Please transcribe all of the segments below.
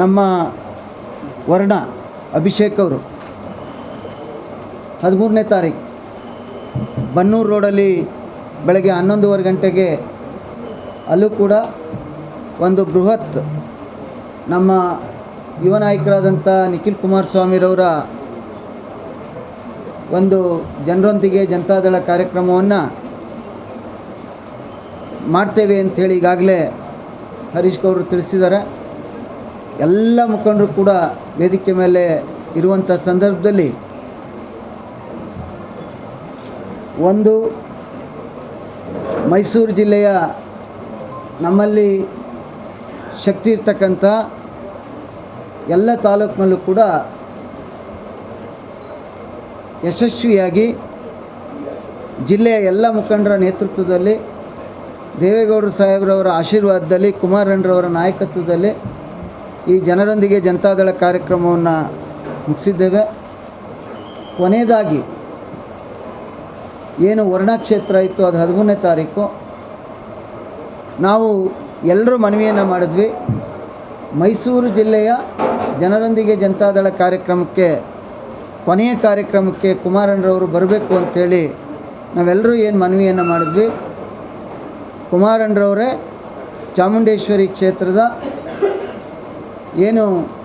ನಮ್ಮ ವರ್ಣ ಅಭಿಷೇಕ್ ಅವರು 13ನೇ ತಾರೀಕು ಬನ್ನೂರು ರೋಡಲ್ಲಿ ಬೆಳಗ್ಗೆ 11:15 ಗಂಟೆಗೆ ಅಲ್ಲೂ ಕೂಡ ಒಂದು ಬೃಹತ್ ನಮ್ಮ ಯುವ ನಾಯಕರಾದಂಥ ನಿಖಿಲ್ ಕುಮಾರಸ್ವಾಮಿರವರ ಒಂದು ಜನರೊಂದಿಗೆ ಜನತಾದಳ ಕಾರ್ಯಕ್ರಮವನ್ನು ಮಾಡ್ತೇವೆ ಅಂಥೇಳಿ ಈಗಾಗಲೇ ಹರೀಶ್ ಗೌಡರು ತಿಳಿಸಿದ್ದಾರೆ. ಎಲ್ಲ ಮುಖಂಡರು ಕೂಡ ವೇದಿಕೆ ಮೇಲೆ ಇರುವಂಥ ಸಂದರ್ಭದಲ್ಲಿ ಒಂದು ಮೈಸೂರು ಜಿಲ್ಲೆಯ ನಮ್ಮಲ್ಲಿ ಶಕ್ತಿ ಇರ್ತಕ್ಕಂಥ ಎಲ್ಲ ತಾಲೂಕಿನಲ್ಲೂ ಕೂಡ ಯಶಸ್ವಿಯಾಗಿ ಜಿಲ್ಲೆಯ ಎಲ್ಲ ಮುಖಂಡರ ನೇತೃತ್ವದಲ್ಲಿ ದೇವೇಗೌಡರು ಸಾಹೇಬ್ರವರ ಆಶೀರ್ವಾದದಲ್ಲಿ ಕುಮಾರಣ್ಣರವರ ನಾಯಕತ್ವದಲ್ಲಿ ಈ ಜನರೊಂದಿಗೆ ಜನತಾದಳ ಕಾರ್ಯಕ್ರಮವನ್ನು ಮುಗಿಸಿದ್ದೇವೆ. ಕೊನೆಯದಾಗಿ ಏನು ವರ್ಣ ಕ್ಷೇತ್ರ ಇತ್ತು ಅದು 13ನೇ ತಾರೀಕು ನಾವು ಎಲ್ಲರೂ ಮನವಿಯನ್ನು ಮಾಡಿದ್ವಿ. ಮೈಸೂರು ಜಿಲ್ಲೆಯ ಜನರೊಂದಿಗೆ ಜನತಾದಳ ಕಾರ್ಯಕ್ರಮಕ್ಕೆ ಕೊನೆಯ ಕಾರ್ಯಕ್ರಮಕ್ಕೆ ಕುಮಾರಣ್ಣರವರು ಬರಬೇಕು ಅಂಥೇಳಿ ನಾವೆಲ್ಲರೂ ಏನು ಮನವಿಯನ್ನು ಮಾಡಿದ್ವಿ. ಕುಮಾರಣ್ಣರವರೇ ಚಾಮುಂಡೇಶ್ವರಿ ಕ್ಷೇತ್ರದ ಏನು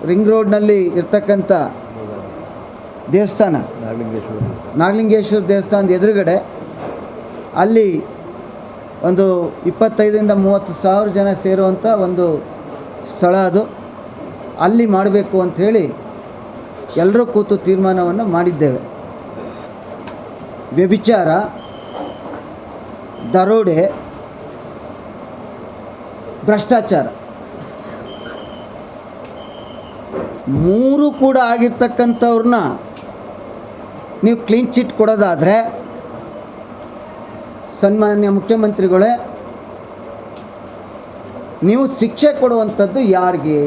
ರಿಂಗ್ ರೋಡ್ನಲ್ಲಿ ಇರ್ತಕ್ಕಂಥ ದೇವಸ್ಥಾನ ನಾಗಲಿಂಗೇಶ್ವರ ದೇವಸ್ಥಾನದ ಎದುರುಗಡೆ ಅಲ್ಲಿ ಒಂದು 25ರಿಂದ 30 ಸಾವಿರ ಜನ ಸೇರುವಂಥ ಒಂದು ಸ್ಥಳ ಅದು. ಅಲ್ಲಿ ಮಾಡಬೇಕು ಅಂಥೇಳಿ ಎಲ್ಲರೂ ಕೂತು ತೀರ್ಮಾನವನ್ನು ಮಾಡಿದ್ದೇವೆ. ವ್ಯಭಿಚಾರ, ದರೋಡೆ, ಭ್ರಷ್ಟಾಚಾರ ಮೂರು ಕೂಡ ಆಗಿರ್ತಕ್ಕಂಥವ್ರನ್ನ ನೀವು ಕ್ಲೀನ್ ಚಿಟ್ ಕೊಡೋದಾದರೆ ಸನ್ಮಾನ್ಯ ಮುಖ್ಯಮಂತ್ರಿಗಳೇ ನೀವು ಶಿಕ್ಷೆ ಕೊಡುವಂಥದ್ದು ಯಾರಿಗೆ?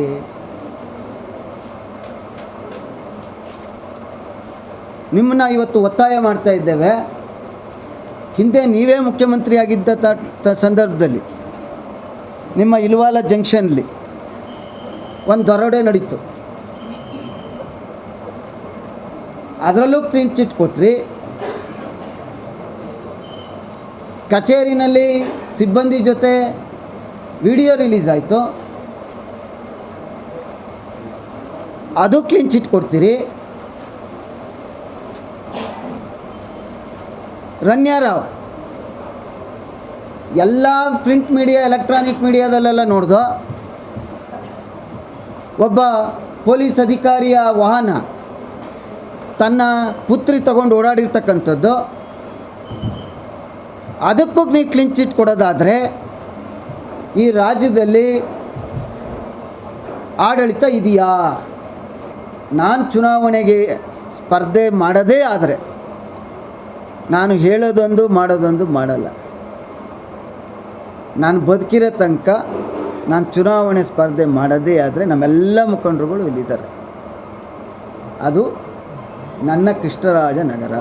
ನಿಮ್ಮನ್ನ ಇವತ್ತು ಒತ್ತಾಯ ಮಾಡ್ತಾ ಇದ್ದೇವೆ. ಹಿಂದೆ ನೀವೇ ಮುಖ್ಯಮಂತ್ರಿ ಆಗಿದ್ದ ಸಂದರ್ಭದಲ್ಲಿ ನಿಮ್ಮ ಇಲ್ವಾಲ ಜಂಕ್ಷನ್ಲಿ ಒಂದು ದರೋಡೆ ನಡೀತು. ಅದರಲ್ಲೂ ಕ್ಲೀನ್ ಚಿಟ್ ಕೊಟ್ರಿ. ಕಚೇರಿನಲ್ಲಿ ಸಿಬ್ಬಂದಿ ಜೊತೆ ವಿಡಿಯೋ ರಿಲೀಸ್ ಆಯಿತು, ಅದು ಕ್ಲೀನ್ ಚಿಟ್ ಕೊಡ್ತೀರಿ. ರಣ್ಯಾರಾವ್ ಎಲ್ಲ ಪ್ರಿಂಟ್ ಮೀಡಿಯಾ ಎಲೆಕ್ಟ್ರಾನಿಕ್ ಮೀಡಿಯಾದಲ್ಲೆಲ್ಲ ನೋಡ್ದು ಒಬ್ಬ ಪೊಲೀಸ್ ಅಧಿಕಾರಿಯ ವಾಹನ ತನ್ನ ಪುತ್ರಿ ತಗೊಂಡು ಓಡಾಡಿರ್ತಕ್ಕಂಥದ್ದು. ಅದಕ್ಕೂ ನೀವು ಕ್ಲೀನ್ ಚಿಟ್ ಕೊಡೋದಾದರೆ ಈ ರಾಜ್ಯದಲ್ಲಿ ಆಡಳಿತ ಇದೆಯಾ? ನಾನು ಚುನಾವಣೆಗೆ ಸ್ಪರ್ಧೆ ಮಾಡದೇ ಆದರೆ ನಾನು ಹೇಳೋದೊಂದು ಮಾಡೋದೊಂದು ಮಾಡಲ್ಲ. ನಾನು ಬದುಕಿರೋ ತನಕ ನಾನು ಚುನಾವಣೆ ಸ್ಪರ್ಧೆ ಮಾಡದೇ ಆದರೆ ನಮ್ಮೆಲ್ಲ ಮುಖಂಡರುಗಳು ಇಲ್ಲಿದ್ದಾರೆ. ಅದು ನನ್ನ ಕೃಷ್ಣರಾಜನಗರ.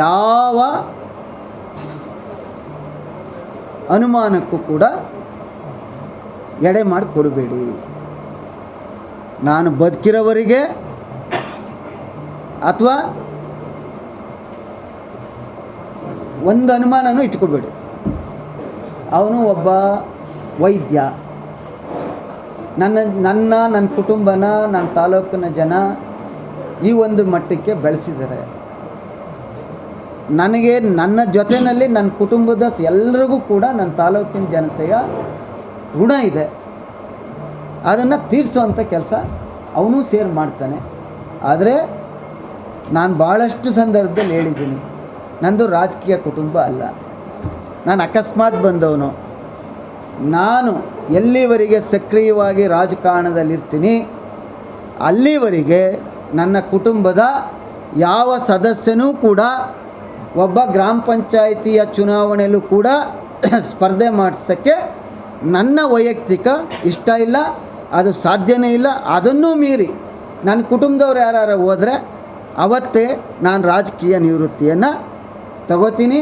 ಯಾವ ಅನುಮಾನಕ್ಕೂ ಕೂಡ ಎಡೆ ಮಾಡಿ ಕೊಡಬೇಡಿ. ನಾನು ಬದುಕಿರೋವರಿಗೆ ಅಥವಾ ಒಂದು ಅನುಮಾನನೂ ಇಟ್ಕೋಬೇಡಿ. ಅವನು ಒಬ್ಬ ವೈದ್ಯ, ನನ್ನ ಕುಟುಂಬನ ನನ್ನ ತಾಲೂಕಿನ ಜನ ಈ ಒಂದು ಮಟ್ಟಕ್ಕೆ ಬೆಳೆಸಿದ್ದಾರೆ. ನನಗೆ ನನ್ನ ಜೊತೆಯಲ್ಲಿ ನನ್ನ ಕುಟುಂಬದ ಎಲ್ಲರಿಗೂ ಕೂಡ ನನ್ನ ತಾಲೂಕಿನ ಜನತೆಯ ಋಣ ಇದೆ. ಅದನ್ನು ತೀರಿಸುವಂಥ ಕೆಲಸ ಅವನು ಸೇರಿ ಮಾಡ್ತಾನೆ. ಆದರೆ ನಾನು ಭಾಳಷ್ಟು ಸಂದರ್ಭದಲ್ಲಿ ಹೇಳಿದ್ದೀನಿ, ನಂದು ರಾಜಕೀಯ ಕುಟುಂಬ ಅಲ್ಲ, ನಾನು ಅಕಸ್ಮಾತ್ ಬಂದವನು. ನಾನು ಎಲ್ಲಿವರೆಗೆ ಸಕ್ರಿಯವಾಗಿ ರಾಜಕಾರಣದಲ್ಲಿರ್ತೀನಿ ಅಲ್ಲಿವರೆಗೆ ನನ್ನ ಕುಟುಂಬದ ಯಾವ ಸದಸ್ಯನೂ ಕೂಡ ಒಬ್ಬ ಗ್ರಾಮ ಪಂಚಾಯಿತಿಯ ಚುನಾವಣೆಯಲ್ಲೂ ಕೂಡ ಸ್ಪರ್ಧೆ ಮಾಡಿಸೋಕ್ಕೆ ನನ್ನ ವೈಯಕ್ತಿಕ ಇಷ್ಟ ಇಲ್ಲ, ಅದು ಸಾಧ್ಯನೇ ಇಲ್ಲ. ಅದನ್ನೂ ಮೀರಿ ನನ್ನ ಕುಟುಂಬದವ್ರು ಯಾರು ಹೋದರೆ ಅವತ್ತೇ ನಾನು ರಾಜಕೀಯ ನಿವೃತ್ತಿಯನ್ನು ತಗೋತೀನಿ.